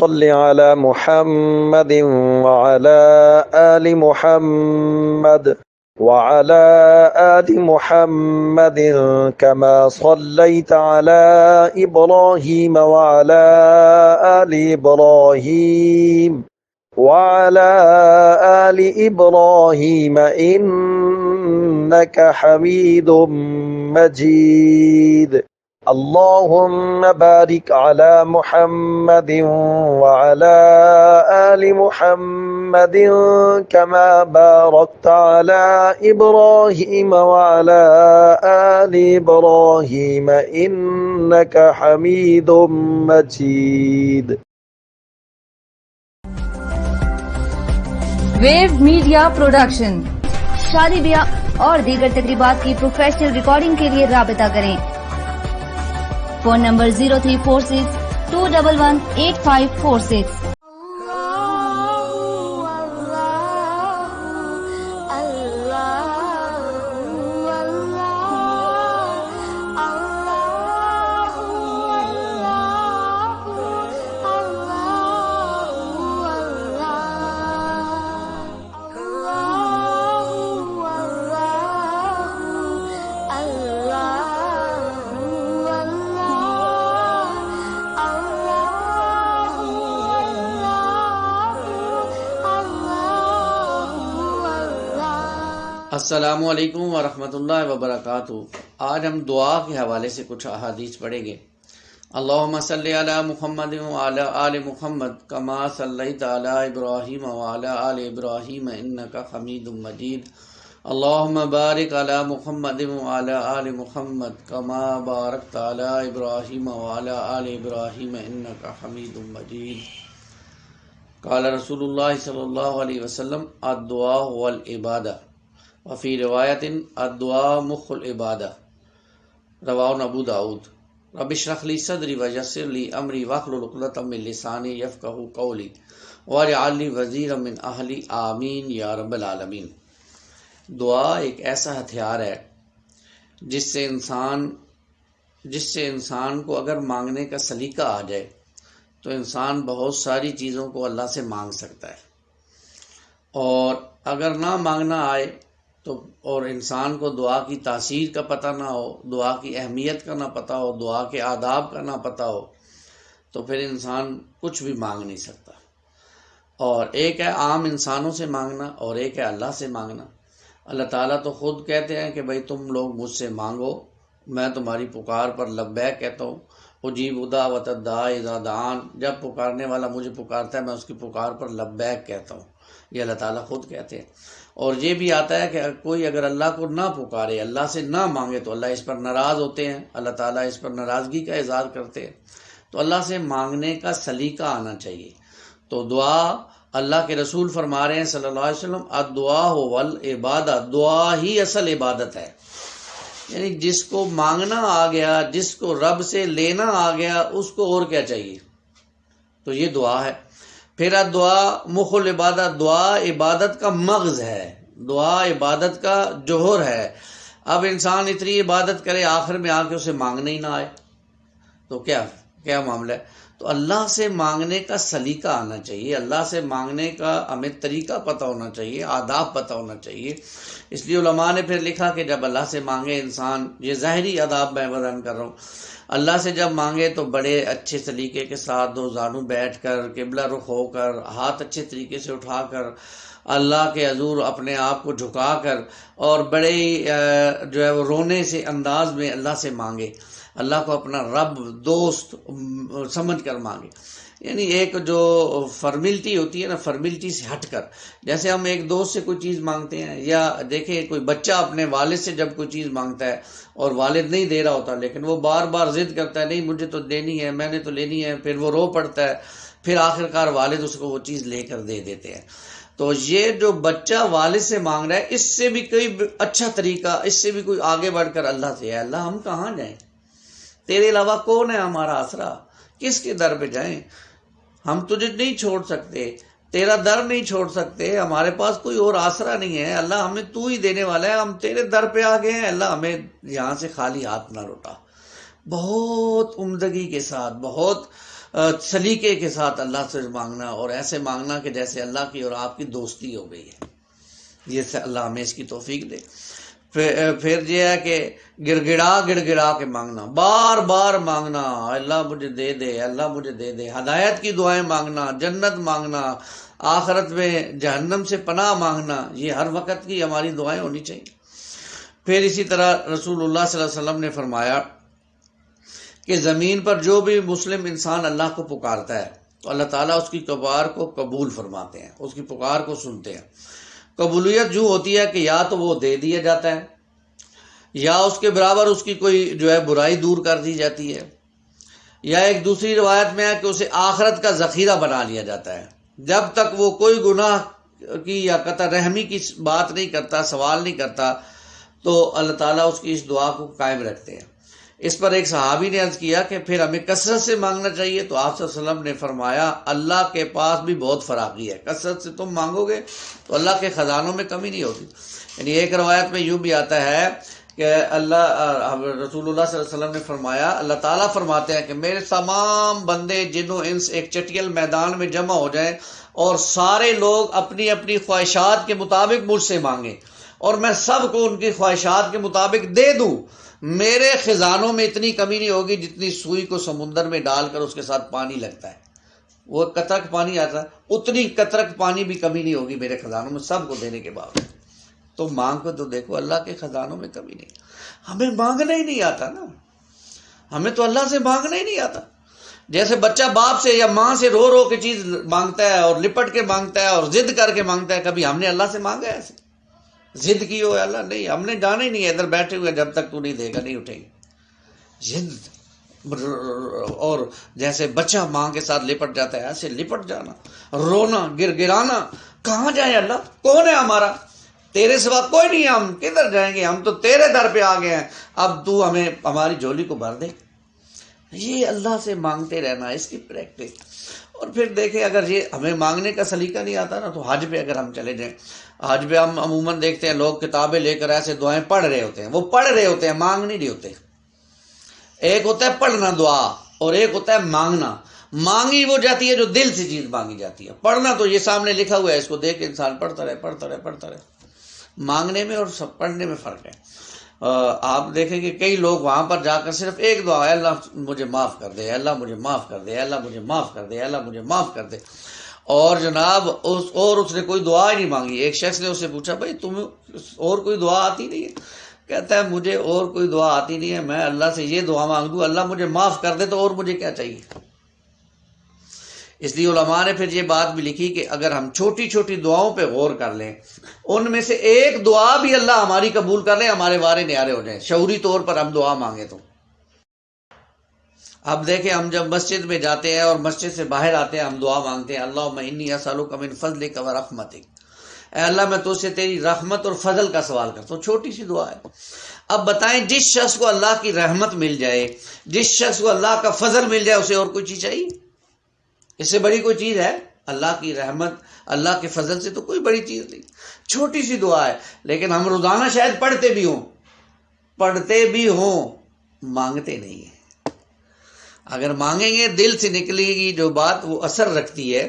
صل على محمد وعلى آل محمد وعلى آل محمد كما صليت على إبراهيم وعلى آل إبراهيم وعلى آل إبراهيم إنك حميد مجيد اللهم بارك على محمد وعلى آل محمد كما باركت على إبراهيم وعلى آل إبراهيم إنك حميد مجيد. ویو میڈیا پروڈکشن شادی بیاہ اور دیگر تقریبات کی پروفیشنل ریکارڈنگ کے لیے رابطہ کریں. Phone number 0346-211-8546. السلام علیکم ورحمۃ اللہ وبرکاتہ. آج ہم دعا کے حوالے سے کچھ احادیث پڑھیں گے. اللہم صلی علی محمد وعلی آل محمد کما صلیت علی ابراہیم وعلی آل ابراہیم انک حمید مجید. اللہم بارک علی محمد وعلی آل محمد کما بارکت علی ابراہیم وعلی آل ابراہیم انک حمید مجید. قال رسول اللہ صلی اللہ علیہ وسلم الدعاء والعبادہ وفی روایت الدعاء مخ العبادہ رواہ ابو داود. رب اشرح لی صدری ویسر لی امری واحلل عقدۃ من لسانی یفقہوا قولی واجعل لی وزیرا من اہلی آمین یا رب العالمین. دعا ایک ایسا ہتھیار ہے جس سے انسان کو اگر مانگنے کا سلیقہ آ جائے تو انسان بہت ساری چیزوں کو اللہ سے مانگ سکتا ہے، اور اگر نہ مانگنا آئے تو اور انسان کو دعا کی تاثیر کا پتہ نہ ہو، دعا کی اہمیت کا نہ پتہ ہو، دعا کے آداب کا نہ پتہ ہو، تو پھر انسان کچھ بھی مانگ نہیں سکتا. اور ایک ہے عام انسانوں سے مانگنا اور ایک ہے اللہ سے مانگنا. اللہ تعالیٰ تو خود کہتے ہیں کہ بھائی تم لوگ مجھ سے مانگو، میں تمہاری پکار پر لبیک کہتا ہوں. اجیب دعوت الداع اذا دعان، جب پکارنے والا مجھے پکارتا ہے میں اس کی پکار پر لبیک کہتا ہوں. یہ اللہ تعالیٰ خود کہتے ہیں. اور یہ بھی آتا ہے کہ کوئی اگر اللہ کو نہ پکارے، اللہ سے نہ مانگے تو اللہ اس پر ناراض ہوتے ہیں، اللہ تعالیٰ اس پر ناراضگی کا اظہار کرتے ہیں. تو اللہ سے مانگنے کا سلیقہ آنا چاہیے. تو دعا اللہ کے رسول فرما رہے ہیں صلی اللہ علیہ وسلم الدعاء والعبادہ، دعا ہی اصل عبادت ہے. یعنی جس کو مانگنا آ گیا، جس کو رب سے لینا آ گیا، اس کو اور کیا چاہیے؟ تو یہ دعا ہے. پھر دعا مخ العبادہ، دعا عبادت کا مغز ہے، دعا عبادت کا جوہر ہے. اب انسان اتنی عبادت کرے آخر میں آ کے اسے مانگنے ہی نہ آئے تو کیا معاملہ ہے؟ تو اللہ سے مانگنے کا سلیقہ آنا چاہیے، اللہ سے مانگنے کا ہمیں طریقہ پتہ ہونا چاہیے، آداب پتہ ہونا چاہیے. اس لیے علماء نے پھر لکھا کہ جب اللہ سے مانگے انسان، یہ ظاہری آداب میں بیان کر رہا ہوں، اللہ سے جب مانگے تو بڑے اچھے طریقے کے ساتھ دو زانو بیٹھ کر، قبلہ رخ ہو کر، ہاتھ اچھے طریقے سے اٹھا کر، اللہ کے حضور اپنے آپ کو جھکا کر، اور بڑے جو ہے وہ رونے سے انداز میں اللہ سے مانگے، اللہ کو اپنا رب دوست سمجھ کر مانگے. یعنی ایک جو فارمیلٹی ہوتی ہے نا، فارمیلٹی سے ہٹ کر، جیسے ہم ایک دوست سے کوئی چیز مانگتے ہیں، یا دیکھیں کوئی بچہ اپنے والد سے جب کوئی چیز مانگتا ہے اور والد نہیں دے رہا ہوتا لیکن وہ بار بار ضد کرتا ہے، نہیں مجھے تو دینی ہے، میں نے تو لینی ہے، پھر وہ رو پڑتا ہے، پھر آخرکار والد اس کو وہ چیز لے کر دے دیتے ہیں. تو یہ جو بچہ والد سے مانگ رہا ہے، اس سے بھی کوئی اچھا طریقہ، اس سے بھی کوئی آگے بڑھ کر اللہ سے ہے، اللہ ہم کہاں جائیں، تیرے علاوہ کون ہے ہمارا آسرا، کس کے در پہ جائیں، ہم تجھے نہیں چھوڑ سکتے، تیرا در نہیں چھوڑ سکتے، ہمارے پاس کوئی اور آسرا نہیں ہے، اللہ ہمیں تو ہی دینے والا ہے، ہم تیرے در پہ آ گئے ہیں، اللہ ہمیں یہاں سے خالی ہاتھ نہ لوٹا. بہت عمدگی کے ساتھ، بہت سلیقے کے ساتھ اللہ سے مانگنا، اور ایسے مانگنا کہ جیسے اللہ کی اور آپ کی دوستی ہو گئی ہے۔ یہ سے اللہ ہمیں اس کی توفیق دے۔ پھر یہ ہے کہ گڑ گڑا کے مانگنا، بار بار مانگنا، اللہ مجھے دے دے، اللہ مجھے دے دے، ہدایت کی دعائیں مانگنا، جنت مانگنا، آخرت میں جہنم سے پناہ مانگنا، یہ ہر وقت کی ہماری دعائیں ہونی چاہیے۔ پھر اسی طرح رسول اللہ صلی اللہ علیہ وسلم نے فرمایا کہ زمین پر جو بھی مسلم انسان اللہ کو پکارتا ہے تو اللہ تعالیٰ اس کی پکار کو قبول فرماتے ہیں، اس کی پکار کو سنتے ہیں۔ قبولیت جو ہوتی ہے کہ یا تو وہ دے دیا جاتا ہے، یا اس کے برابر اس کی کوئی جو ہے برائی دور کر دی جاتی ہے، یا ایک دوسری روایت میں ہے کہ اسے آخرت کا ذخیرہ بنا لیا جاتا ہے۔ جب تک وہ کوئی گناہ کی یا قطع رحمی کی بات نہیں کرتا، سوال نہیں کرتا، تو اللہ تعالیٰ اس کی اس دعا کو قائم رکھتے ہیں۔ اس پر ایک صحابی نے عرض کیا کہ پھر ہمیں کثرت سے مانگنا چاہیے، تو آپ صلی اللہ علیہ وسلم نے فرمایا اللہ کے پاس بھی بہت فراخی ہے، کثرت سے تم مانگو گے تو اللہ کے خزانوں میں کمی نہیں ہوتی۔ یعنی ایک روایت میں یوں بھی آتا ہے کہ رسول اللہ صلی اللہ علیہ وسلم نے فرمایا، اللہ تعالیٰ فرماتے ہیں کہ میرے تمام بندے جن و انس ایک چٹیل میدان میں جمع ہو جائیں اور سارے لوگ اپنی اپنی خواہشات کے مطابق مجھ سے مانگیں اور میں سب کو ان کی خواہشات کے مطابق دے دوں، میرے خزانوں میں اتنی کمی نہیں ہوگی جتنی سوئی کو سمندر میں ڈال کر اس کے ساتھ پانی لگتا ہے، وہ قطرک پانی آتا ہے، اتنی قطرک پانی بھی کمی نہیں ہوگی میرے خزانوں میں سب کو دینے کے باوجود۔ تو مانگ کو تو دیکھو اللہ کے خزانوں میں کمی نہیں۔ ہمیں مانگنا ہی نہیں آتا نا، ہمیں تو اللہ سے مانگنا ہی نہیں آتا۔ جیسے بچہ باپ سے یا ماں سے رو رو کے چیز مانگتا ہے اور لپٹ کے مانگتا ہے اور ضد کر کے مانگتا ہے، کبھی ہم نے اللہ سے مانگا ہے ایسے؟ ضد کی ہو اللہ نہیں، ہم نے جانا ہی نہیں ہے، ادھر بیٹھے ہوئے جب تک تو نہیں دے گا نہیں اٹھیں گے۔ ضد اور جیسے بچہ ماں کے ساتھ لپٹ جاتا ہے ایسے لپٹ جانا، رونا، گڑانا، کہاں جائیں اللہ، کون ہے ہمارا، تیرے سوا کوئی نہیں ہے، ہم کدھر جائیں گے، ہم تو تیرے در پہ آ گئے ہیں، اب تو ہمیں ہماری جھولی کو بھر دے۔ یہ اللہ سے مانگتے رہنا، اس کی پریکٹس۔ اور پھر دیکھیں اگر یہ ہمیں مانگنے کا سلیقہ نہیں آتا نا، تو حج پہ اگر ہم چلے جائیں، حج پہ ہم عموماً دیکھتے ہیں لوگ کتابیں لے کر ایسے دعائیں پڑھ رہے ہوتے ہیں، وہ پڑھ رہے ہوتے ہیں، مانگ نہیں رہے ہوتے۔ ایک ہوتا ہے پڑھنا دعا اور ایک ہوتا ہے مانگنا۔ مانگی وہ جاتی ہے جو دل سے چیز مانگی جاتی ہے، پڑھنا تو یہ سامنے لکھا ہوا ہے، اس کو دیکھ کے انسان پڑھتا رہے پڑھتا رہے پڑھتا رہے۔ مانگنے میں اور سب پڑھنے میں فرق ہے۔ آپ دیکھیں کہ کئی لوگ وہاں پر جا کر صرف ایک دعا ہے، اللہ مجھے معاف کر دے، اللہ مجھے معاف کر دے، اللہ مجھے معاف کر دے، اللہ مجھے معاف کر دے، اور جناب اس نے کوئی دعا ہی نہیں مانگی۔ ایک شخص نے اس سے پوچھا بھائی تمہیں اور کوئی دعا آتی نہیں ہے؟ کہتا ہے مجھے اور کوئی دعا آتی نہیں ہے، میں اللہ سے یہ دعا مانگ دوں اللہ مجھے معاف کر دے تو اور مجھے کیا چاہیے۔ اس لیے علماء نے پھر یہ بات بھی لکھی کہ اگر ہم چھوٹی چھوٹی دعاؤں پہ غور کر لیں، ان میں سے ایک دعا بھی اللہ ہماری قبول کر لیں، ہمارے وارے نیارے ہو جائیں، شعوری طور پر ہم دعا مانگیں تو۔ اب دیکھیں ہم جب مسجد میں جاتے ہیں اور مسجد سے باہر آتے ہیں، ہم دعا مانگتے ہیں اللہم انی اسألک من فضلک و رحمتک، اے اللہ میں تجھ سے تیری رحمت اور فضل کا سوال کرتا ہوں۔ چھوٹی سی دعا ہے۔ اب بتائیں جس شخص کو اللہ کی رحمت مل جائے، جس شخص کو اللہ کا فضل مل جائے، اسے اور کوئی چیز چاہیے؟ اس سے بڑی کوئی چیز ہے؟ اللہ کی رحمت، اللہ کے فضل سے تو کوئی بڑی چیز نہیں، چھوٹی سی دعا ہے، لیکن ہم روزانہ شاید پڑھتے بھی ہوں، مانگتے نہیں ہیں۔ اگر مانگیں گے دل سے نکلے گی جو بات وہ اثر رکھتی ہے،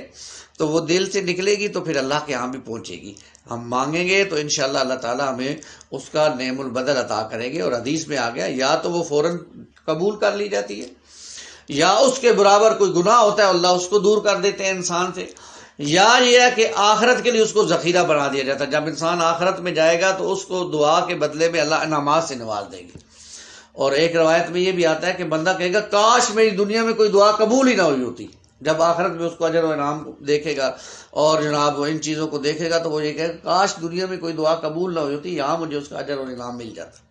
تو وہ دل سے نکلے گی تو پھر اللہ کے ہاں بھی پہنچے گی۔ ہم مانگیں گے تو انشاءاللہ اللہ تعالیٰ ہمیں اس کا نعم البدل عطا کریں گے، اور حدیث میں آ گیا یا تو وہ فوراً قبول کر لی جاتی ہے، یا اس کے برابر کوئی گناہ ہوتا ہے اللہ اس کو دور کر دیتے ہیں انسان سے، یا یہ ہے کہ آخرت کے لیے اس کو ذخیرہ بنا دیا جاتا ہے۔ جب انسان آخرت میں جائے گا تو اس کو دعا کے بدلے میں اللہ انعامات سے نواز دے گی۔ اور ایک روایت میں یہ بھی آتا ہے کہ بندہ کہے گا کاش میری دنیا میں کوئی دعا قبول ہی نہ ہوئی ہوتی۔ جب آخرت میں اس کو اجر و انعام دیکھے گا اور جناب ان چیزوں کو دیکھے گا تو وہ یہ کہے گا کاش دنیا میں کوئی دعا قبول نہ ہوئی ہوتی، یہاں مجھے اس کا اجر و انعام مل جاتا۔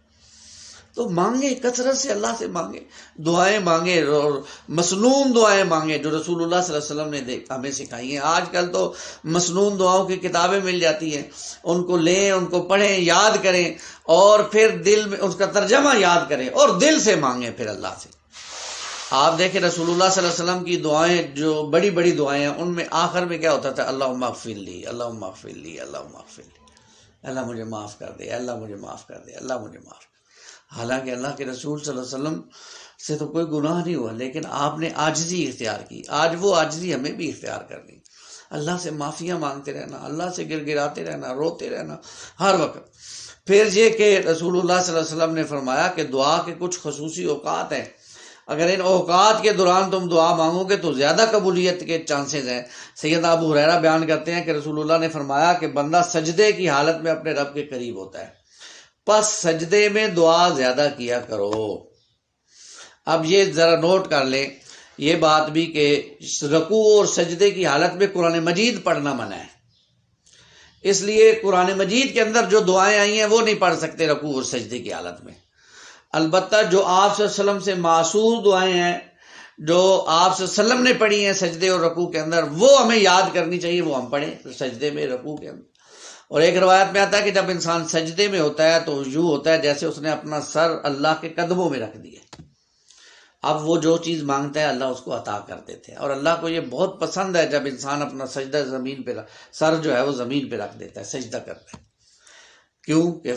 تو مانگے، کثرت سے اللہ سے مانگے، دعائیں مانگے، اور مسنون دعائیں مانگے جو رسول اللہ صلی اللہ علیہ وسلم نے ہمیں سکھائی ہیں۔ آج کل تو مسنون دعاؤں کی کتابیں مل جاتی ہیں، ان کو لیں، ان کو پڑھیں، یاد کریں، اور پھر دل میں اس کا ترجمہ یاد کریں اور دل سے مانگیں پھر اللہ سے۔ آپ دیکھیں رسول اللہ صلی اللہ علیہ وسلم کی دعائیں جو بڑی بڑی دعائیں ہیں، ان میں آخر میں کیا ہوتا تھا؟ اللہم اغفر لی، اللہم اغفر لی، اللہم اغفر لی، اللہ مجھے معاف کر دے، اللہ مجھے معاف کر دے، اللہ مجھے معاف کر دے۔ حالانکہ اللہ کے رسول صلی اللہ علیہ وسلم سے تو کوئی گناہ نہیں ہوا، لیکن آپ نے عاجزی اختیار کی. آج وہ عاجزی ہمیں بھی اختیار کرنی. اللہ سے معافیاں مانگتے رہنا، اللہ سے گر گراتے رہنا، روتے رہنا ہر وقت. پھر یہ کہ رسول اللہ صلی اللہ علیہ وسلم نے فرمایا کہ دعا کے کچھ خصوصی اوقات ہیں، اگر ان اوقات کے دوران تم دعا مانگو گے تو زیادہ قبولیت کے چانسز ہیں. سیدنا ابو ہریرہ بیان کرتے ہیں کہ رسول اللہ نے فرمایا کہ بندہ سجدے کی حالت میں اپنے رب کے قریب ہوتا ہے، پس سجدے میں دعا زیادہ کیا کرو. اب یہ ذرا نوٹ کر لیں یہ بات بھی کہ رکوع اور سجدے کی حالت میں قرآن مجید پڑھنا منع ہے. اس لیے قرآن مجید کے اندر جو دعائیں آئی ہیں وہ نہیں پڑھ سکتے رکوع اور سجدے کی حالت میں. البتہ جو آپ صلی اللہ علیہ وسلم سے معصور دعائیں ہیں جو آپ صلی اللہ علیہ وسلم نے پڑھی ہیں سجدے اور رکوع کے اندر، وہ ہمیں یاد کرنی چاہیے، وہ ہم پڑھیں سجدے میں، رکوع کے اندر. اور ایک روایت میں آتا ہے کہ جب انسان سجدے میں ہوتا ہے تو یوں ہوتا ہے جیسے اس نے اپنا سر اللہ کے قدموں میں رکھ دیا. اب وہ جو چیز مانگتا ہے اللہ اس کو عطا کر دیتے ہیں، اور اللہ کو یہ بہت پسند ہے جب انسان اپنا سجدہ زمین پہ سر جو ہے وہ زمین پہ رکھ دیتا ہے، سجدہ کرتا ہے. کیوں کہ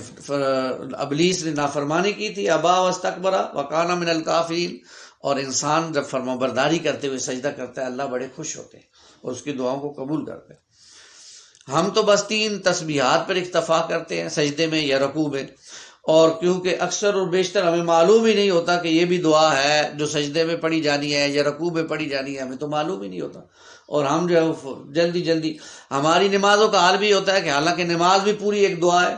ابلیس نے نافرمانی کی تھی، ابا واستکبر وکان من الکافرین، اور انسان جب فرمانبرداری کرتے ہوئے سجدہ کرتا ہے اللہ بڑے خوش ہوتے ہیں اور اس کی دعاؤں کو قبول کرتے ہیں. ہم تو بس 3 تسبیحات پر اکتفا کرتے ہیں سجدے میں یا رکوع میں، اور کیونکہ اکثر اور بیشتر ہمیں معلوم ہی نہیں ہوتا کہ یہ بھی دعا ہے جو سجدے میں پڑھی جانی ہے یا رکوع میں پڑھی جانی ہے، ہمیں تو معلوم ہی نہیں ہوتا. اور ہم جو ہے جلدی ہماری نمازوں کا حال بھی ہوتا ہے کہ حالانکہ نماز بھی پوری ایک دعا ہے،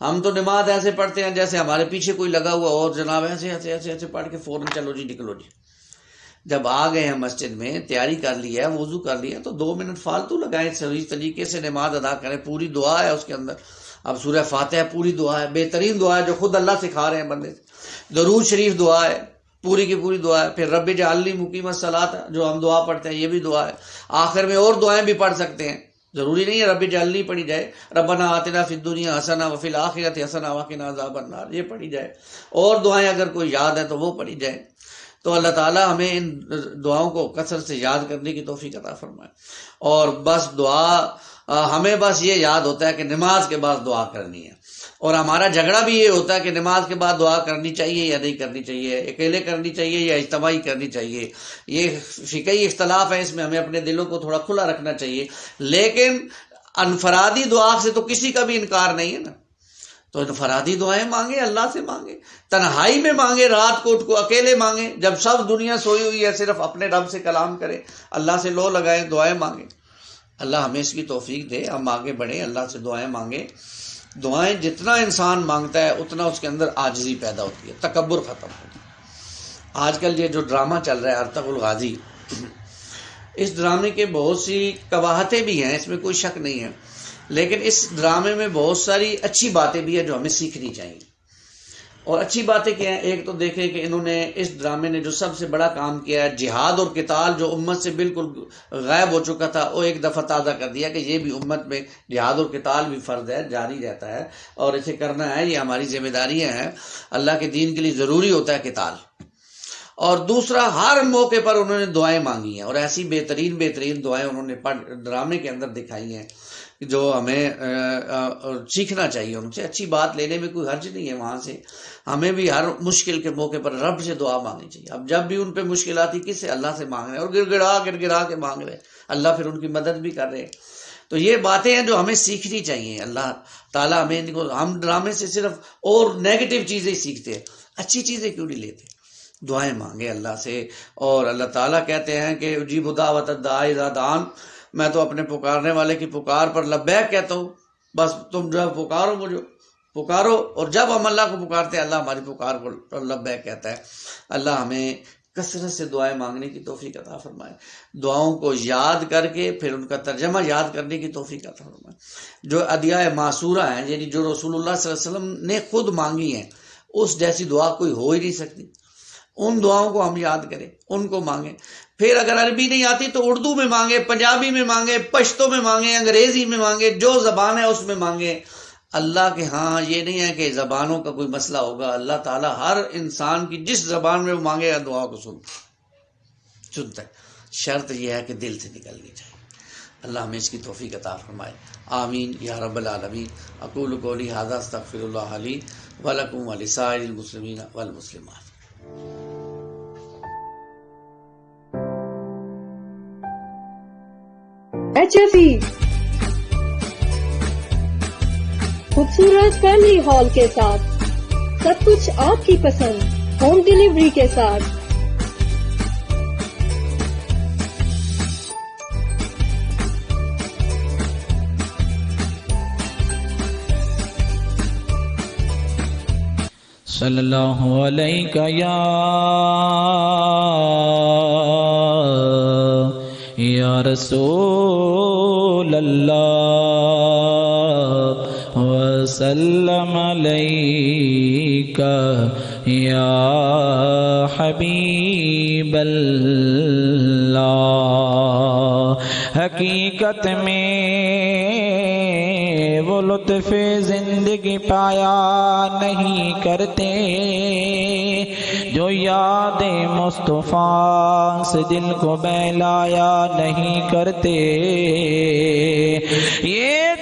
ہم تو نماز ایسے پڑھتے ہیں جیسے ہمارے پیچھے کوئی لگا ہوا اور جناب ایسے پڑھ کے فوراً چلو جی نکلو جی. جب آ گئے ہیں مسجد میں، تیاری کر لی ہے، وضو کر لیا، تو 2 منٹ فالتو لگائیں، صحیح طریقے سے نماز ادا کریں. پوری دعا ہے اس کے اندر. اب سورہ فاتحہ پوری دعا ہے، بہترین دعا ہے جو خود اللہ سکھا رہے ہیں بندے. درود شریف دعا ہے، پوری کی پوری دعا ہے. پھر رب اجعلنی مقیم الصلاۃ جو ہم دعا پڑھتے ہیں یہ بھی دعا ہے. آخر میں اور دعائیں بھی پڑھ سکتے ہیں، ضروری نہیں ہے رب اجعلنی پڑھی جائے. ربنا آتنا فی الدنیا حسنہ وفی الآخرۃ حسنہ وقنا عذاب النار یہ پڑھی جائے. اور دعائیں اگر کوئی یاد ہے تو وہ پڑھی جائے. تو اللہ تعالیٰ ہمیں ان دعاؤں کو کثرت سے یاد کرنے کی توفیق عطا فرمائے. اور بس دعا ہمیں بس یہ یاد ہوتا ہے کہ نماز کے بعد دعا کرنی ہے، اور ہمارا جھگڑا بھی یہ ہوتا ہے کہ نماز کے بعد دعا کرنی چاہیے یا نہیں کرنی چاہیے، اکیلے کرنی چاہیے یا اجتماعی کرنی چاہیے. یہ فقہی اختلاف ہے، اس میں ہمیں اپنے دلوں کو تھوڑا کھلا رکھنا چاہیے. لیکن انفرادی دعا سے تو کسی کا بھی انکار نہیں ہے نا. تو انفرادی دعائیں مانگے، اللہ سے مانگے، تنہائی میں مانگے، رات کو اٹھ کو اکیلے مانگے، جب سب دنیا سوئی ہوئی ہے صرف اپنے رب سے کلام کریں، اللہ سے لو لگائیں، دعائیں مانگیں. اللہ ہمیں اس کی توفیق دے، ہم آگے بڑھیں، اللہ سے دعائیں مانگیں. دعائیں جتنا انسان مانگتا ہے اتنا اس کے اندر عاجزی پیدا ہوتی ہے، تکبر ختم ہوتا ہے. آج کل یہ جو ڈرامہ چل رہا ہے ارطغرل الغازی، اس ڈرامے کے بہت سی قباحتیں بھی ہیں، اس میں کوئی شک نہیں ہے، لیکن اس ڈرامے میں بہت ساری اچھی باتیں بھی ہیں جو ہمیں سیکھنی چاہیے. اور اچھی باتیں کیا ہیں؟ ایک تو دیکھیں کہ انہوں نے اس ڈرامے نے جو سب سے بڑا کام کیا ہے، جہاد اور قتال جو امت سے بالکل غائب ہو چکا تھا وہ ایک دفعہ تازہ کر دیا کہ یہ بھی امت میں جہاد اور قتال بھی فرض ہے، جاری رہتا ہے اور اسے کرنا ہے، یہ ہماری ذمہ داریاں ہیں. اللہ کے دین کے لیے ضروری ہوتا ہے قتال. اور دوسرا، ہر موقع پر انہوں نے دعائیں مانگی ہیں، اور ایسی بہترین دعائیں انہوں نے ڈرامے کے اندر دکھائی ہیں جو ہمیں سیکھنا چاہیے. ان سے اچھی بات لینے میں کوئی حرج نہیں ہے. وہاں سے ہمیں بھی ہر مشکل کے موقع پر رب سے دعا مانگنی چاہیے. اب جب بھی ان پہ مشکل آتی کس سے؟ اللہ سے مانگ رہے ہیں، اور گر گڑا کے مانگ رہے ہیں، اللہ پھر ان کی مدد بھی کر رہے ہیں. تو یہ باتیں ہیں جو ہمیں سیکھنی چاہیے. اللہ تعالیٰ ہم ڈرامے سے صرف اور نیگیٹو چیزیں سیکھتے ہیں، اچھی چیزیں کیوں نہیں لیتے؟ دعائیں مانگے اللہ سے. اور اللہ تعالیٰ کہتے ہیں کہ اجیب دعوت الداعی اذا دعان، میں تو اپنے پکارنے والے کی پکار پر لبیک کہتا ہوں. بس تم جو ہے پکارو، مجھے پکارو. اور جب ہم اللہ کو پکارتے ہیں اللہ ہماری پکار کو لبیک کہتا ہے. اللہ ہمیں کثرت سے دعائیں مانگنے کی توفیق عطا فرمائے، دعاؤں کو یاد کر کے پھر ان کا ترجمہ یاد کرنے کی توفیق عطا فرمائے. جو ادعیہ معصورہ ہیں، یعنی جو رسول اللہ صلی اللہ علیہ وسلم نے خود مانگی ہیں، اس جیسی دعا کوئی ہو ہی نہیں سکتی. ان دعاؤں کو ہم یاد کریں، ان کو مانگیں. پھر اگر عربی نہیں آتی تو اردو میں مانگے، پنجابی میں مانگے، پشتو میں مانگے، انگریزی میں مانگے، جو زبان ہے اس میں مانگے. اللہ کے ہاں یہ نہیں ہے کہ زبانوں کا کوئی مسئلہ ہوگا. اللہ تعالیٰ ہر انسان کی جس زبان میں وہ مانگے گا دعا کو سنتا ہے. شرط یہ ہے کہ دل سے نکلنی چاہیے. اللہ ہمیں اس کی توفیق عطا فرمائے. آمین یا رب العالمین. اقول قولی ھذا استغفر اللہ لی ولکم ولسائر المسلمین والمسلمات. HFE خوبصورت فیملی ہال کے ساتھ، سب کچھ آپ کی پسند، ہوم ڈیلیوری کے ساتھ۔ صلی اللہ علیہ یا رسول اللہ وسلم علیک یا حبیب اللہ۔ حقیقت میں وہ لطف زندگی پایا نہیں کرتے جو یاد مصطفیٰ سے دل کو بہلایا نہیں کرتے۔ یہ